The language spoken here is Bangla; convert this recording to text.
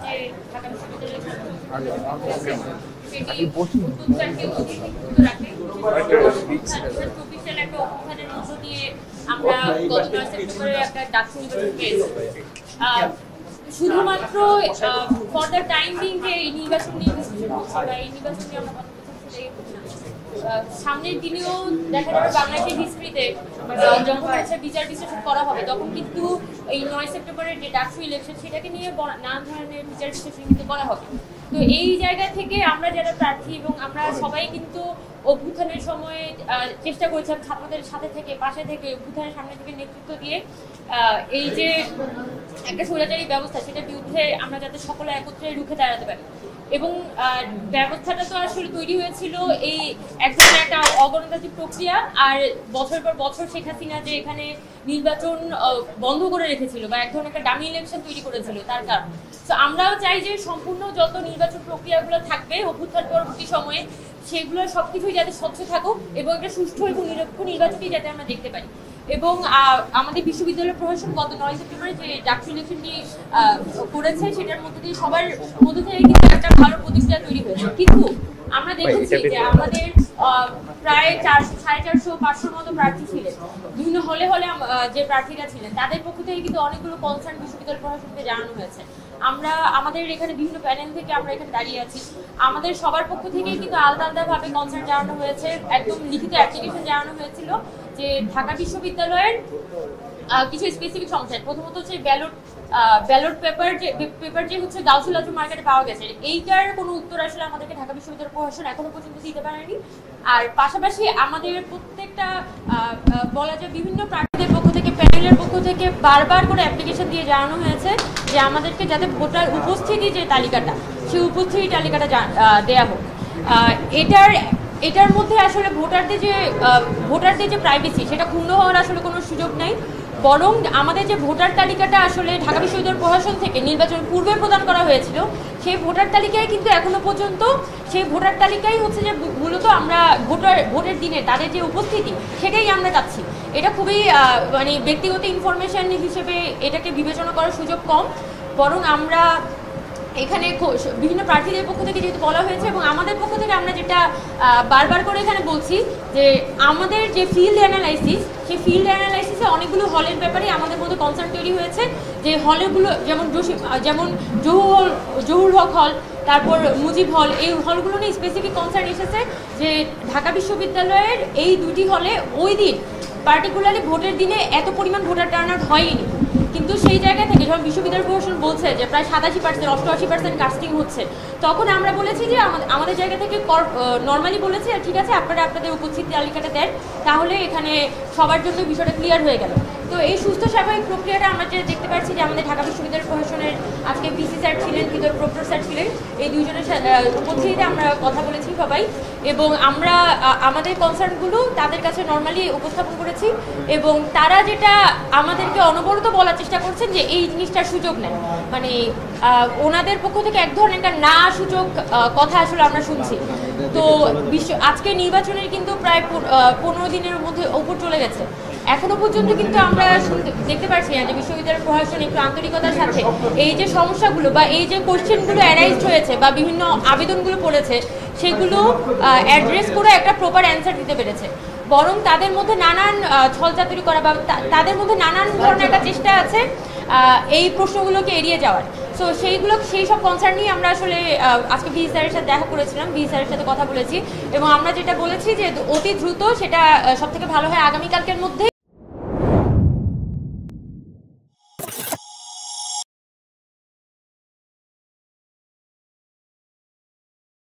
যে ঢাকা বিশ্ববিদ্যালয়ের সেটি উদ্যানকে অধিকৃত রাখে। 2024 সালে একটা অভ্যুত্থানের মধ্য দিয়ে আমরা গত 9 সেপ্টেম্বরে একটা ডাকসু নির্বাচন পেয়েছি। শুধুমাত্র ফর দ্য টাইম বিং যে এই নির্বাচন নিয়ে ডিসকাশন হচ্ছে বা এই নির্বাচন নিয়ে আমরা কথা বলছি সেটাই সামনের দিনেও দেখা যাবে বাংলাদেশের হিস্ট্রিতে যখন হচ্ছে বিচার বিশ্লেষণ করা হবে তখন কিন্তু এই 9 সেপ্টেম্বরের যে ডাকসু ইলেকশন সেটাকে নিয়ে নানা ধরনের বিচার বিশ্লেষণ কিন্তু করা হবে। তো এই জায়গা থেকে আমরা যারা প্রার্থী এবং আমরা সবাই কিন্তু অভ্যুত্থানের সময় চেষ্টা করেছিলাম ছাত্রদের সাথে থেকে পাশে থেকে অভ্যুত্থানের সামনে থেকে নেতৃত্ব দিয়ে এই যে একটা স্বৈরাচারী ব্যবস্থা সেটার বিরুদ্ধে আমরা যাতে সকলে একত্রে রুখে দাঁড়াতে পারি। এবং ব্যবস্থাটা তো আসলে তৈরি হয়েছিল এই এক ধরনের একটা অগণতান্ত্রিক প্রক্রিয়া আর বছর পর বছর শেখ হাসিনা যে এখানে নির্বাচন বন্ধ করে রেখেছিল বা এক ধরনের একটা ডামি ইলেকশন তৈরি করেছিল তার কারণ। তো আমরাও চাই যে সম্পূর্ণ যত নির্বাচন প্রক্রিয়াগুলো থাকবে অভ্যুত্থান পরবর্তী সময়ে সেগুলো সবকিছুই যাতে স্বচ্ছ থাকুক এবং একটা সুষ্ঠু এবং নিরপেক্ষ নির্বাচনই যাতে আমরা দেখতে পাই। এবং আমাদের বিশ্ববিদ্যালয় প্রশাসন গত 9 সেপ্টেম্বরে যে ডাকসু ইলেকশনটি করেছে সেটার মধ্যে দিয়ে সবার মধ্যে থেকে কিন্তু একটা ভালো প্রতিক্রিয়া তৈরি হয়েছে। কিন্তু আমরা দেখেছি যে আমাদের প্রায় 450-500 মতো প্রার্থী ছিলেন বিভিন্ন হলে হলে যে প্রার্থীরা ছিলেন তাদের পক্ষ থেকে কিন্তু অনেকগুলো কনসার্ন বিশ্ববিদ্যালয় প্রশাসনকে জানানো হয়েছে। আমরা আমাদের এখানে বিভিন্ন প্যানেল থেকে আমরা এখানে দাঁড়িয়ে আছি, আমাদের সবার পক্ষ থেকেই কিন্তু আলাদা আলাদাভাবে কনসার্ন জানানো হয়েছে, একদম লিখিত অ্যাপ্লিকেশন জানানো হয়েছিল যে ঢাকা বিশ্ববিদ্যালয়ের কিছু স্পেসিফিক সমস্যা। প্রথমত হচ্ছে ব্যালট পেপার যে হচ্ছে গাউসুল আজম মার্কেটে পাওয়া গেছে এইটার কোনো উত্তর আসলে আমাদেরকে ঢাকা বিশ্ববিদ্যালয় প্রশাসন এখনো পর্যন্ত দিতে পারেনি। আর পাশাপাশি আমাদের প্রত্যেকটা বলা যায় বিভিন্ন প্রার্থীদের পক্ষ থেকে প্যানেলের পক্ষ থেকে বারবার করে অ্যাপ্লিকেশন দিয়ে জানানো হয়েছে যে আমাদেরকে যাতে ভোটার উপস্থিতি যে তালিকাটা সেই উপস্থিতি তালিকাটা দেয়া হোক। এটার মধ্যে আসলে ভোটারদের যে প্রাইভেসি সেটা ক্ষুণ্ণ হওয়ার আসলে কোনো সুযোগ নেই, বরং আমাদের যে ভোটার তালিকাটা আসলে ঢাকা বিশ্ববিদ্যালয় প্রশাসন থেকে নির্বাচন পূর্বে প্রদান করা হয়েছিল সেই ভোটার তালিকায় কিন্তু এখনো পর্যন্ত সেই ভোটার তালিকাই হচ্ছে যে মূলত আমরা ভোটের দিনে তাদের যে উপস্থিতি সেটাই আমরা চাচ্ছি। এটা খুবই মানে ব্যক্তিগত ইনফরমেশন হিসেবে এটাকে বিবেচনা করার সুযোগ কম, বরং আমরা এখানে বিভিন্ন প্রার্থীদের পক্ষ থেকে যেহেতু বলা হয়েছে এবং আমাদের পক্ষ থেকে আমরা যেটা বারবার করে এখানে বলছি যে আমাদের যে ফিল্ড অ্যানালাইসিস সেই ফিল্ড অ্যানালাইসিসে অনেকগুলো হলের ব্যাপারে আমাদের মধ্যে কনসার্ন তৈরি হয়েছে যে হলগুলো যেমন জহুর হক হল, তারপর মুজিব হল, এই হলগুলো নিয়ে স্পেসিফিক কনসার্ন এসেছে যে ঢাকা বিশ্ববিদ্যালয়ের এই দুটি হলে ওই দিন পার্টিকুলারলি ভোটের দিনে এত পরিমাণ ভোটার টার্নআউট হয়নি। কিন্তু সেই জায়গা থেকে যখন বিশ্ববিদ্যালয় প্রশাসন বলছে যে প্রায় 87%-88% কাস্টিং হচ্ছে তখন আমরা বলেছি যে আমাদের জায়গা থেকে নর্মালি বলেছি ঠিক আছে আপনারা আপনাদের উপস্থিতি তালিকাটা দেন, তাহলে এখানে সবার জন্য বিষয়টা ক্লিয়ার হয়ে গেল। তো এই সুস্থ স্বাভাবিক প্রক্রিয়াটা আমরা যে দেখতে পাচ্ছি যে আমাদের ঢাকা বিশ্ববিদ্যালয় প্রশাসনের আজকে ভিসি স্যার ছিলেন, ভিতর প্রক্টর স্যার ছিলেন, এই দুইজনের উপস্থিতিতে আমরা কথা বলেছি সবাই এবং আমরা আমাদের কনসার্নগুলো তাদের কাছে নর্মালি উপস্থাপন করেছি এবং তারা যেটা আমাদেরকে অনবরত বলার চেষ্টা করছেন যে এই জিনিসটার সুযোগ নেই, মানে ওনাদের পক্ষ থেকে এক ধরনের একটা না সুযোগ কথা আসলে আমরা শুনছি। তো আজকে নির্বাচনের কিন্তু প্রায় 15 দিনের মধ্যে উপর চলে গেছে, এখনো পর্যন্ত কিন্তু আমরা দেখতে পাচ্ছি না যে বিশ্ববিদ্যালয় প্রশাসন একটু আন্তরিকতার সাথে এই যে সমস্যাগুলো বা এই যে কোশ্চেনগুলো অ্যারাইজ হয়েছে বা বিভিন্ন আবেদনগুলো পড়েছে সেগুলো অ্যাড্রেস করে একটা প্রপার অ্যান্সার দিতে পেরেছে, বরং তাদের মধ্যে নানান ছলচাতুরি করা বা তাদের মধ্যে নানান ধরনের একটা চেষ্টা আছে এই প্রশ্নগুলোকে এড়িয়ে যাওয়ার। সো সেই সব কনসার্ন নিয়ে আমরা আসলে আজকে ভিসি স্যারের সাথে দেখা করেছিলাম, ভিসি স্যারের সাথে কথা বলেছি এবং আমরা যেটা বলেছি যে অতি দ্রুত সেটা সব থেকে ভালো হয় আগামীকালকের মধ্যে